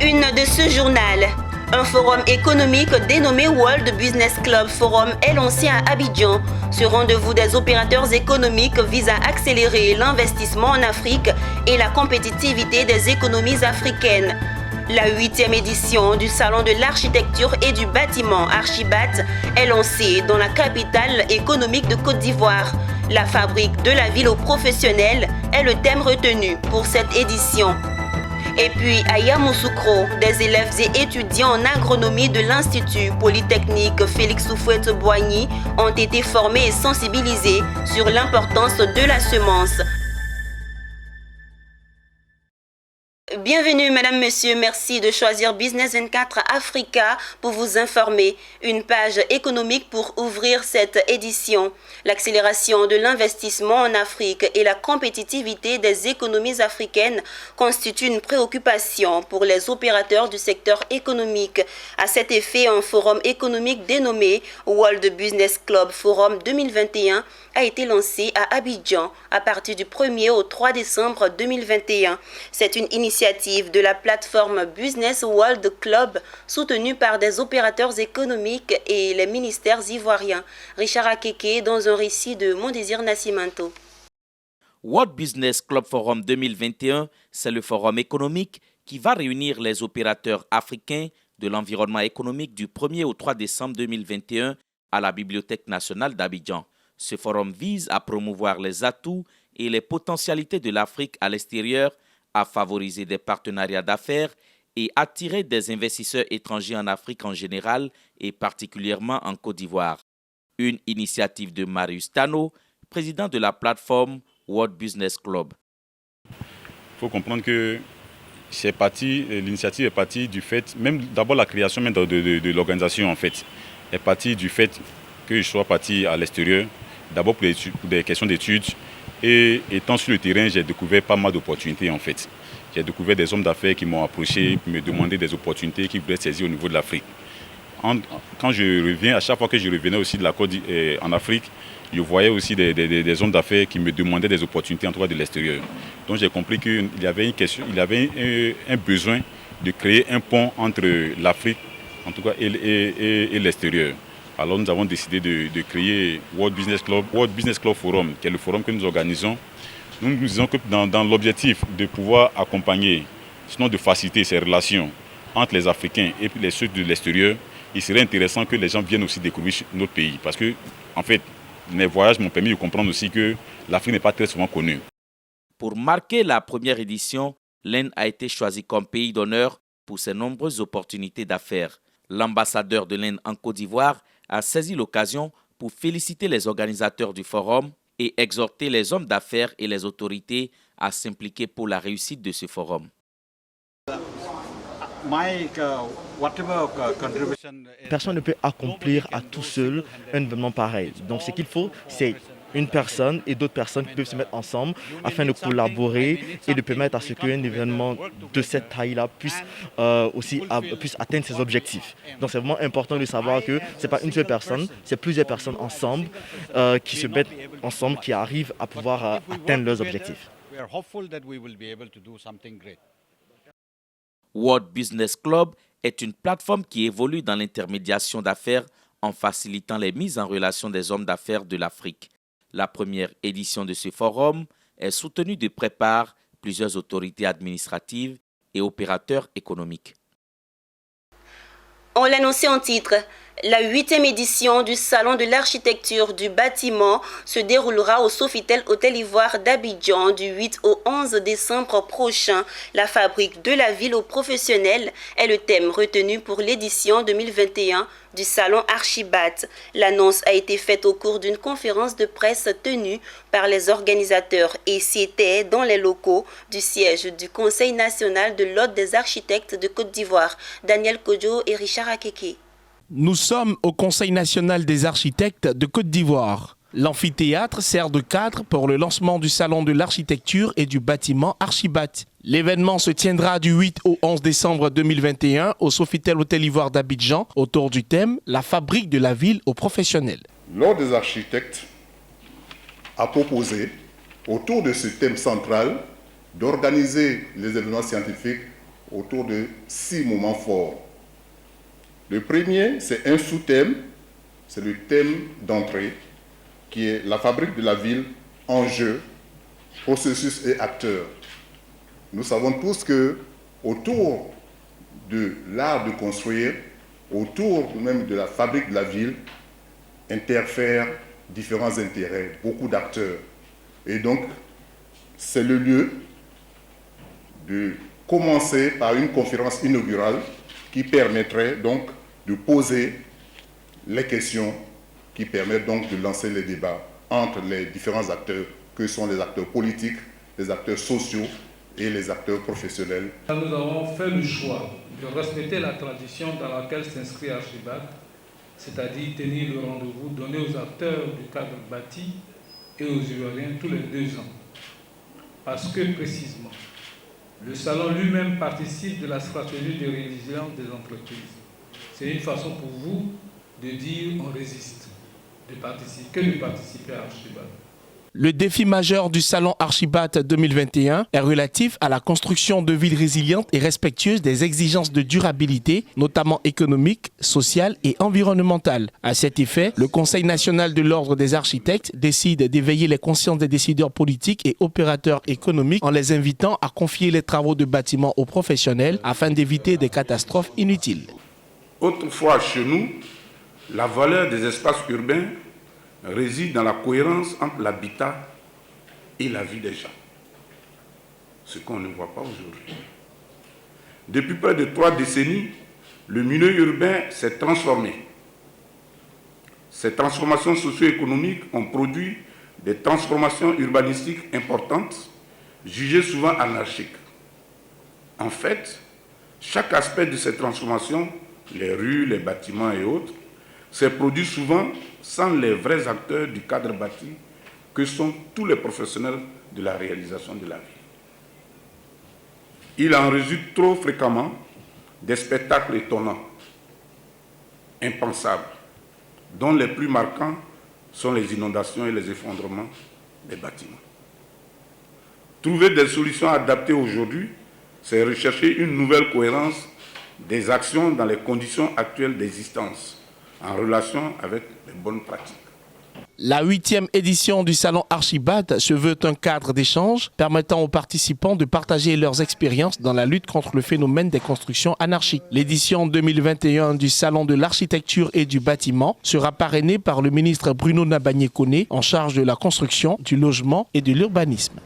une de ce journal. Un forum économique dénommé World Business Club Forum est lancé à Abidjan. Ce rendez-vous des opérateurs économiques vise à accélérer l'investissement en Afrique et la compétitivité des économies africaines. La 8e édition du Salon de l'architecture et du bâtiment Archibat est lancée dans la capitale économique de Côte d'Ivoire. La fabrique de la ville aux professionnels est le thème retenu pour cette édition. Et puis à Yamoussoukro, des élèves et étudiants en agronomie de l'Institut Polytechnique Félix Houphouët-Boigny ont été formés et sensibilisés sur l'importance de la semence. Bienvenue Madame, Monsieur, merci de choisir Business 24 Africa pour vous informer. Une page économique pour ouvrir cette édition. L'accélération de l'investissement en Afrique et la compétitivité des économies africaines constituent une préoccupation pour les opérateurs du secteur économique. À cet effet, un forum économique dénommé World Business Club Forum 2021 a été lancé à Abidjan à partir du 1er au 3 décembre 2021. C'est une initiative de la plateforme Business World Club soutenue par des opérateurs économiques et les ministères ivoiriens. Richard Akeke dans un récit de Mon Désir Nascimento. World Business Club Forum 2021, c'est le forum économique qui va réunir les opérateurs africains de l'environnement économique du 1er au 3 décembre 2021 à la Bibliothèque nationale d'Abidjan. Ce forum vise à promouvoir les atouts et les potentialités de l'Afrique à l'extérieur, à favoriser des partenariats d'affaires et attirer des investisseurs étrangers en Afrique en général et particulièrement en Côte d'Ivoire. Une initiative de Marius Tano, président de la plateforme World Business Club. Il faut comprendre que l'initiative est partie du fait, même d'abord la création même de l'organisation en fait, est partie du fait que je sois parti à l'extérieur, d'abord pour des questions d'études, et étant sur le terrain, j'ai découvert pas mal d'opportunités en fait. J'ai découvert des hommes d'affaires qui m'ont approché pour me demander des opportunités qu'ils voulaient saisir au niveau de l'Afrique. Quand je reviens, à chaque fois que je revenais aussi de la Côte en Afrique, je voyais aussi des hommes d'affaires qui me demandaient des opportunités en tout cas de l'extérieur. Donc j'ai compris qu'il y avait un besoin de créer un pont entre l'Afrique en tout cas et l'extérieur. Alors nous avons décidé de créer World Business Club Forum, qui est le forum que nous organisons. Nous disons que dans l'objectif de pouvoir accompagner, sinon de faciliter ces relations entre les Africains et les ceux de l'extérieur, il serait intéressant que les gens viennent aussi découvrir notre pays. Parce que, en fait, mes voyages m'ont permis de comprendre aussi que l'Afrique n'est pas très souvent connue. Pour marquer la première édition, l'Inde a été choisie comme pays d'honneur pour ses nombreuses opportunités d'affaires. L'ambassadeur de l'Inde en Côte d'Ivoire a saisi l'occasion pour féliciter les organisateurs du forum et exhorter les hommes d'affaires et les autorités à s'impliquer pour la réussite de ce forum. Personne ne peut accomplir à tout seul un événement pareil. Donc ce qu'il faut, c'est une personne et d'autres personnes qui peuvent se mettre ensemble afin de collaborer et de permettre à ce qu'un événement de cette taille-là puisse atteindre ses objectifs. Donc c'est vraiment important de savoir que ce n'est pas une seule personne, c'est plusieurs personnes ensemble qui se mettent ensemble, qui arrivent à pouvoir atteindre leurs objectifs. World Business Club est une plateforme qui évolue dans l'intermédiation d'affaires en facilitant les mises en relation des hommes d'affaires de l'Afrique. La première édition de ce forum est soutenue de près par plusieurs autorités administratives et opérateurs économiques. On l'annonçait en titre. La 8e édition du Salon de l'architecture du bâtiment se déroulera au Sofitel Hôtel Ivoire d'Abidjan du 8 au 11 décembre prochain. La fabrique de la ville aux professionnels est le thème retenu pour l'édition 2021 du Salon Archibat. L'annonce a été faite au cours d'une conférence de presse tenue par les organisateurs et c'était dans les locaux du siège du Conseil national de l'Ordre des architectes de Côte d'Ivoire. Daniel Kodjo et Richard Akeke. Nous sommes au Conseil national des architectes de Côte d'Ivoire. L'amphithéâtre sert de cadre pour le lancement du Salon de l'architecture et du bâtiment Archibat. L'événement se tiendra du 8 au 11 décembre 2021 au Sofitel Hôtel Ivoire d'Abidjan autour du thème « La fabrique de la ville aux professionnels ». L'Ordre des architectes a proposé, autour de ce thème central, d'organiser les événements scientifiques autour de 6 moments forts. Le premier, c'est un sous-thème, c'est le thème d'entrée, qui est la fabrique de la ville, enjeux, processus et acteurs. Nous savons tous que autour de l'art de construire, autour même de la fabrique de la ville, interfèrent différents intérêts, beaucoup d'acteurs. Et donc, c'est le lieu de commencer par une conférence inaugurale qui permettrait donc de poser les questions qui permettent donc de lancer les débats entre les différents acteurs que sont les acteurs politiques, les acteurs sociaux et les acteurs professionnels. Nous avons fait le choix de respecter la tradition dans laquelle s'inscrit Archibac, c'est-à-dire tenir le rendez-vous donné aux acteurs du cadre bâti et aux Ivoiriens tous les 2 ans. Parce que précisément, le salon lui-même participe de la stratégie de résilience des entreprises. C'est une façon pour vous de dire on résiste, de participer à Archibac. Le défi majeur du Salon Archibat 2021 est relatif à la construction de villes résilientes et respectueuses des exigences de durabilité, notamment économiques, sociales et environnementales. À cet effet, le Conseil national de l'Ordre des architectes décide d'éveiller les consciences des décideurs politiques et opérateurs économiques en les invitant à confier les travaux de bâtiments aux professionnels afin d'éviter des catastrophes inutiles. Autrefois, chez nous, la valeur des espaces urbains réside dans la cohérence entre l'habitat et la vie des gens. Ce qu'on ne voit pas aujourd'hui. Depuis près de 3 décennies, le milieu urbain s'est transformé. Ces transformations socio-économiques ont produit des transformations urbanistiques importantes, jugées souvent anarchiques. En fait, chaque aspect de ces transformations, les rues, les bâtiments et autres, s'est produit souvent sans les vrais acteurs du cadre bâti que sont tous les professionnels de la réalisation de la ville. Il en résulte trop fréquemment des spectacles étonnants, impensables, dont les plus marquants sont les inondations et les effondrements des bâtiments. Trouver des solutions adaptées aujourd'hui, c'est rechercher une nouvelle cohérence des actions dans les conditions actuelles d'existence, en relation avec les bonnes pratiques. La 8e édition du Salon Archibat se veut un cadre d'échange permettant aux participants de partager leurs expériences dans la lutte contre le phénomène des constructions anarchiques. L'édition 2021 du Salon de l'architecture et du bâtiment sera parrainée par le ministre Bruno Nabagné-Koné en charge de la construction, du logement et de l'urbanisme.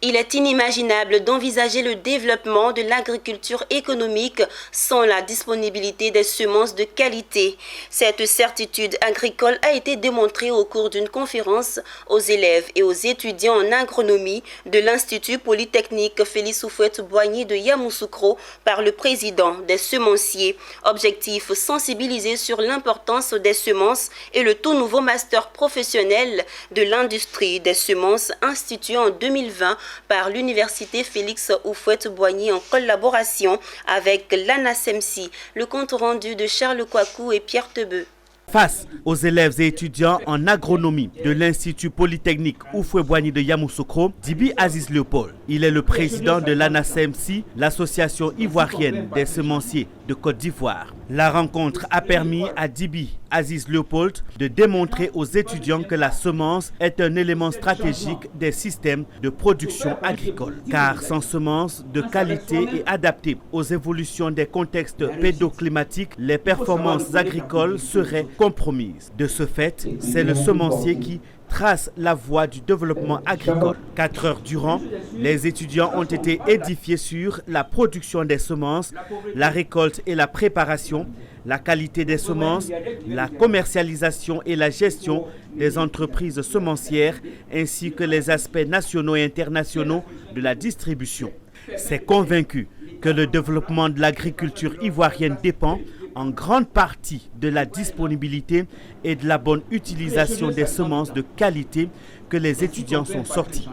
Il est inimaginable d'envisager le développement de l'agriculture économique sans la disponibilité des semences de qualité. Cette certitude agricole a été démontrée au cours d'une conférence aux élèves et aux étudiants en agronomie de l'Institut Polytechnique Félix Houphouët-Boigny de Yamoussoukro par le président des semenciers. Objectif: sensibiliser sur l'importance des semences et le tout nouveau master professionnel de l'industrie des semences institué en 2020 par l'Université Félix Houphouët-Boigny en collaboration avec l'ANASEMSI. Le compte rendu de Charles Kouakou et Pierre Tebeu. Face aux élèves et étudiants en agronomie de l'Institut Polytechnique Houphouët-Boigny de Yamoussoukro, Dibi Aziz Léopold. Il est le président de l'ANASEMSI, l'association ivoirienne des semenciers de Côte d'Ivoire. La rencontre a permis à Dibi Aziz Léopold de démontrer aux étudiants que la semence est un élément stratégique des systèmes de production agricole. Car sans semence de qualité et adaptée aux évolutions des contextes pédoclimatiques, les performances agricoles seraient compromises. De ce fait, c'est le semencier qui trace la voie du développement agricole. 4 heures durant, les étudiants ont été édifiés sur la production des semences, la récolte et la préparation, la qualité des semences, la commercialisation et la gestion des entreprises semencières, ainsi que les aspects nationaux et internationaux de la distribution. C'est convaincu que le développement de l'agriculture ivoirienne dépend en grande partie de la disponibilité et de la bonne utilisation des semences de qualité que les étudiants sont sortis.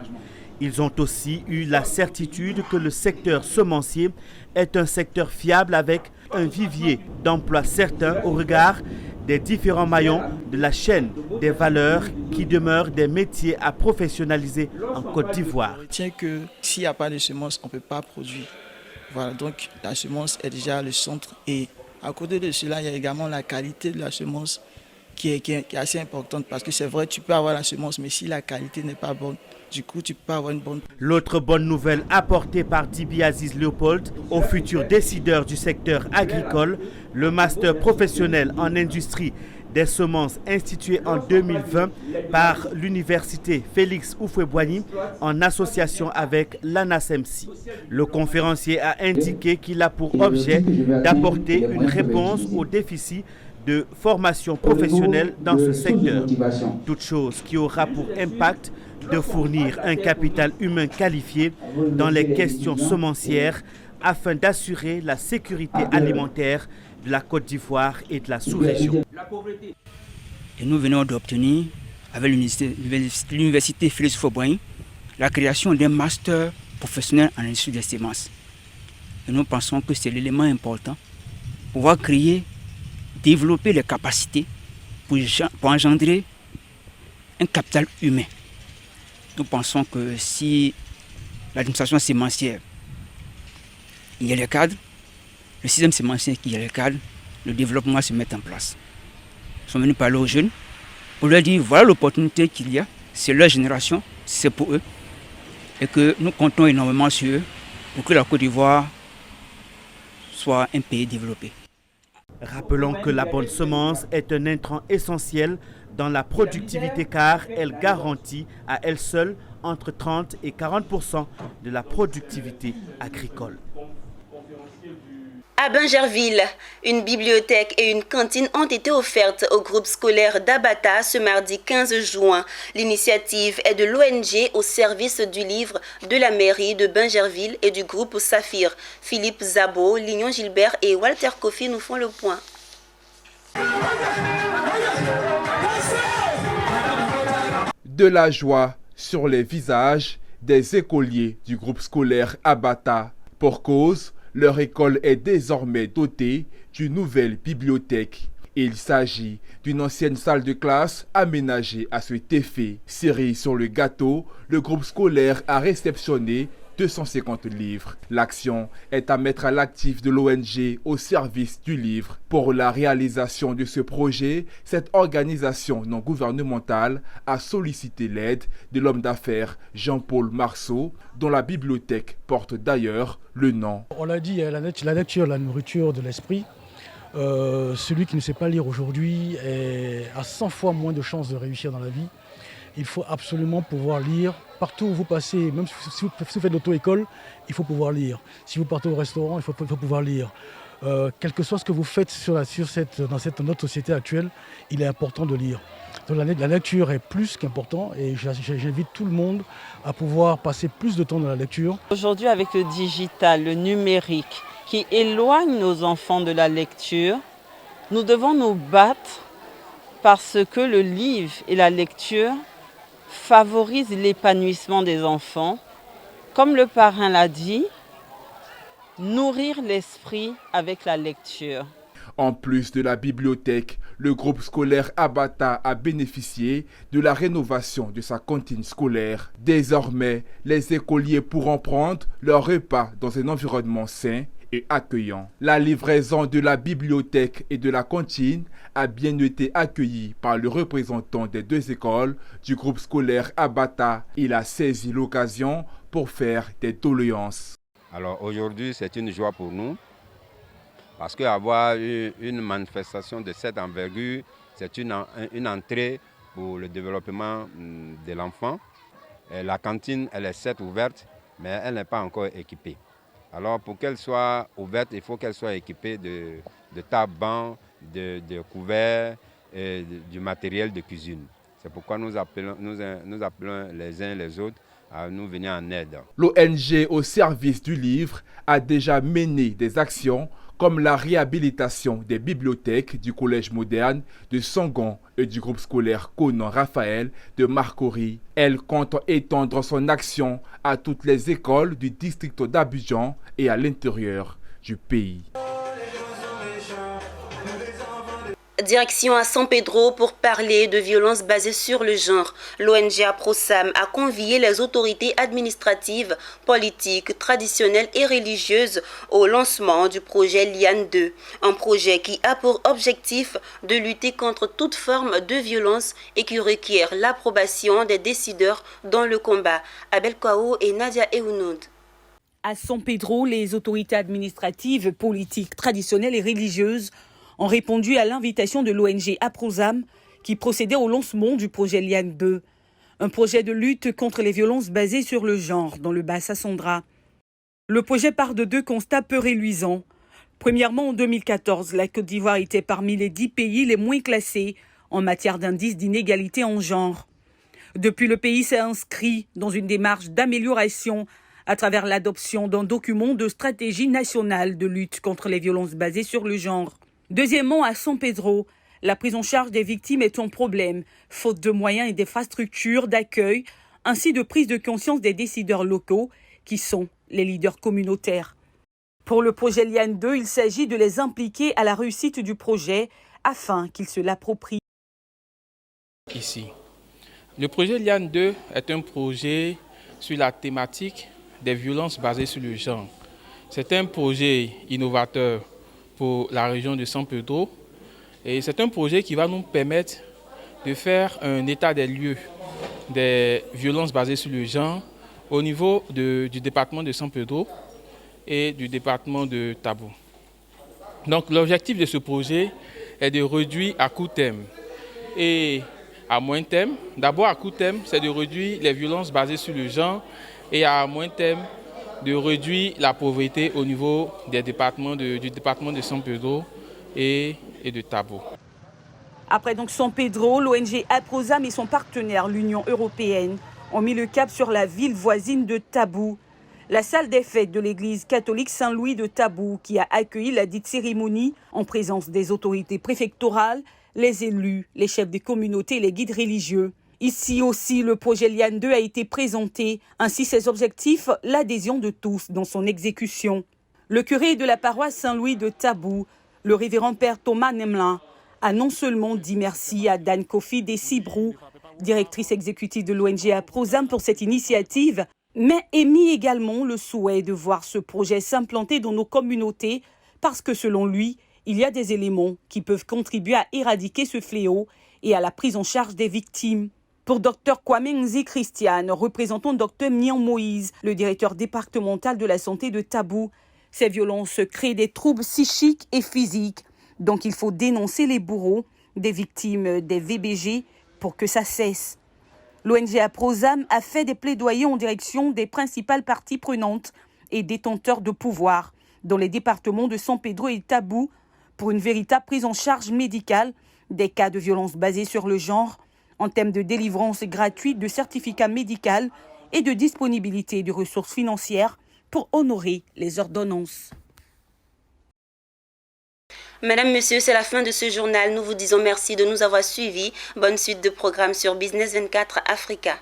Ils ont aussi eu la certitude que le secteur semencier est un secteur fiable avec un vivier d'emplois certain au regard des différents maillons de la chaîne des valeurs qui demeurent des métiers à professionnaliser en Côte d'Ivoire. Je retiens que s'il n'y a pas de semences, on ne peut pas produire. Voilà, donc la semence est déjà le centre. Et à côté de cela, il y a également la qualité de la semence qui est assez importante. Parce que c'est vrai, tu peux avoir la semence, mais si la qualité n'est pas bonne, du coup, tu peux pas avoir une bonne... L'autre bonne nouvelle apportée par Dibi Aziz Léopold aux futurs décideurs du secteur agricole, le master professionnel en industrie des semences institué en 2020 par l'université Félix Houphouët-Boigny en association avec l'ANASEMSI. Le conférencier a indiqué qu'il a pour objet d'apporter une réponse au déficit de formation professionnelle dans ce secteur. Toute chose qui aura pour impact de fournir un capital humain qualifié dans les questions semencières afin d'assurer la sécurité alimentaire de la Côte d'Ivoire et de la sous-région. Et nous venons d'obtenir, avec l'université Félix Houphouët-Boigny, la création d'un master professionnel en industrie des semences. Et nous pensons que c'est l'élément important pour pouvoir créer, développer les capacités pour engendrer un capital humain. Nous pensons que si l'administration sémencière, il y a les cadres, le système sémencier qui a les cadres, le développement se met en place. Ils sont venus parler aux jeunes pour leur dire voilà l'opportunité qu'il y a, c'est leur génération, c'est pour eux. Et que nous comptons énormément sur eux pour que la Côte d'Ivoire soit un pays développé. Rappelons que la bonne semence est un intrant essentiel dans la productivité car elle garantit à elle seule entre 30 et 40% de la productivité agricole. À Bingerville, une bibliothèque et une cantine ont été offertes au groupe scolaire d'Abata ce mardi 15 juin. L'initiative est de l'ONG au service du livre de la mairie de Bingerville et du groupe Saphir. Philippe Zabo, Lignon Gilbert et Walter Kofi nous font le point. De la joie sur les visages des écoliers du groupe scolaire Abata. Pour cause, leur école est désormais dotée d'une nouvelle bibliothèque. Il s'agit d'une ancienne salle de classe aménagée à cet effet. Cerise sur le gâteau, le groupe scolaire a réceptionné 250 livres. L'action est à mettre à l'actif de l'ONG au service du livre. Pour la réalisation de ce projet, cette organisation non gouvernementale a sollicité l'aide de l'homme d'affaires Jean-Paul Marceau, dont la bibliothèque porte d'ailleurs le nom. On l'a dit, la lecture, la nourriture de l'esprit. Celui qui ne sait pas lire aujourd'hui a 100 fois moins de chances de réussir dans la vie. Il faut absolument pouvoir lire. Partout où vous passez, même si vous faites de l'auto-école, il faut pouvoir lire. Si vous partez au restaurant, il faut pouvoir lire. Quel que soit ce que vous faites dans notre société actuelle, il est important de lire. Donc la lecture est plus qu'important et j'invite tout le monde à pouvoir passer plus de temps dans la lecture. Aujourd'hui, avec le digital, le numérique, qui éloigne nos enfants de la lecture, nous devons nous battre parce que le livre et la lecture favorisent l'épanouissement des enfants. Comme le parrain l'a dit, nourrir l'esprit avec la lecture. En plus de la bibliothèque, le groupe scolaire Abata a bénéficié de la rénovation de sa cantine scolaire. Désormais, les écoliers pourront prendre leur repas dans un environnement sain et accueillant. La livraison de la bibliothèque et de la cantine a bien été accueillie par le représentant des deux écoles du groupe scolaire Abata. Il a saisi l'occasion pour faire des doléances. Alors aujourd'hui, c'est une joie pour nous parce qu'avoir une manifestation de cette envergure, c'est une entrée pour le développement de l'enfant. La cantine, elle est certes ouverte, mais elle n'est pas encore équipée. Alors pour qu'elle soit ouverte, il faut qu'elle soit équipée de tables, bancs, de couverts et du matériel de cuisine. C'est pourquoi nous appelons les uns les autres à nous venir en aide. L'ONG au service du livre a déjà mené des actions comme la réhabilitation des bibliothèques du Collège moderne de Sangon et du groupe scolaire Conan Raphaël de Marcory. Elle compte étendre son action à toutes les écoles du district d'Abidjan et à l'intérieur du pays. Direction à San Pedro pour parler de violences basées sur le genre. L'ONG APROSAM a convié les autorités administratives, politiques, traditionnelles et religieuses au lancement du projet Liane 2, un projet qui a pour objectif de lutter contre toute forme de violence et qui requiert l'approbation des décideurs dans le combat. Abel Kwao et Nadia Eunoud. À San Pedro, les autorités administratives, politiques, traditionnelles et religieuses ont répondu à l'invitation de l'ONG APROSAM qui procédait au lancement du projet Liane 2, un projet de lutte contre les violences basées sur le genre dans le Bas-Sassandra. Le projet part de 2 constats peu réluisants. Premièrement, en 2014, la Côte d'Ivoire était parmi les 10 pays les moins classés en matière d'indice d'inégalité en genre. Depuis, le pays s'est inscrit dans une démarche d'amélioration à travers l'adoption d'un document de stratégie nationale de lutte contre les violences basées sur le genre. Deuxièmement, à San Pedro, la prise en charge des victimes est un problème, faute de moyens et d'infrastructures d'accueil, ainsi de prise de conscience des décideurs locaux, qui sont les leaders communautaires. Pour le projet Liane 2, il s'agit de les impliquer à la réussite du projet afin qu'ils se l'approprient. Ici, le projet Liane 2 est un projet sur la thématique des violences basées sur le genre. C'est un projet innovateur pour la région de San Pedro et c'est un projet qui va nous permettre de faire un état des lieux des violences basées sur le genre au niveau du département de San Pedro et du département de Tabou. Donc l'objectif de ce projet est de réduire à court terme et à moyen terme. D'abord à court terme, c'est de réduire les violences basées sur le genre et à moyen terme, de réduire la pauvreté au niveau des départements du département de San Pedro et de Tabou. Après donc San Pedro, l'ONG APROSAM et son partenaire, l'Union européenne, ont mis le cap sur la ville voisine de Tabou. La salle des fêtes de l'église catholique Saint-Louis de Tabou, qui a accueilli la dite cérémonie en présence des autorités préfectorales, les élus, les chefs des communautés et les guides religieux. Ici aussi, le projet Liane 2 a été présenté, ainsi ses objectifs, l'adhésion de tous dans son exécution. Le curé de la paroisse Saint-Louis de Tabou, le révérend père Thomas Nemlin, a non seulement dit merci à Dan Kofi Desibrou, directrice exécutive de l'ONG APROSAM pour cette initiative, mais émis également le souhait de voir ce projet s'implanter dans nos communautés parce que selon lui, il y a des éléments qui peuvent contribuer à éradiquer ce fléau et à la prise en charge des victimes. Pour Dr Kwame Nzi Christiane, représentant Dr Mian Moïse, le directeur départemental de la santé de Tabou, ces violences créent des troubles psychiques et physiques. Donc il faut dénoncer les bourreaux des victimes des VBG pour que ça cesse. L'ONG APROSAM a fait des plaidoyers en direction des principales parties prenantes et détenteurs de pouvoir dans les départements de San Pedro et Tabou pour une véritable prise en charge médicale des cas de violences basées sur le genre, en termes de délivrance gratuite de certificats médicaux et de disponibilité de ressources financières pour honorer les ordonnances. Mesdames, Messieurs, c'est la fin de ce journal. Nous vous disons merci de nous avoir suivis. Bonne suite de programmes sur Business 24 Africa.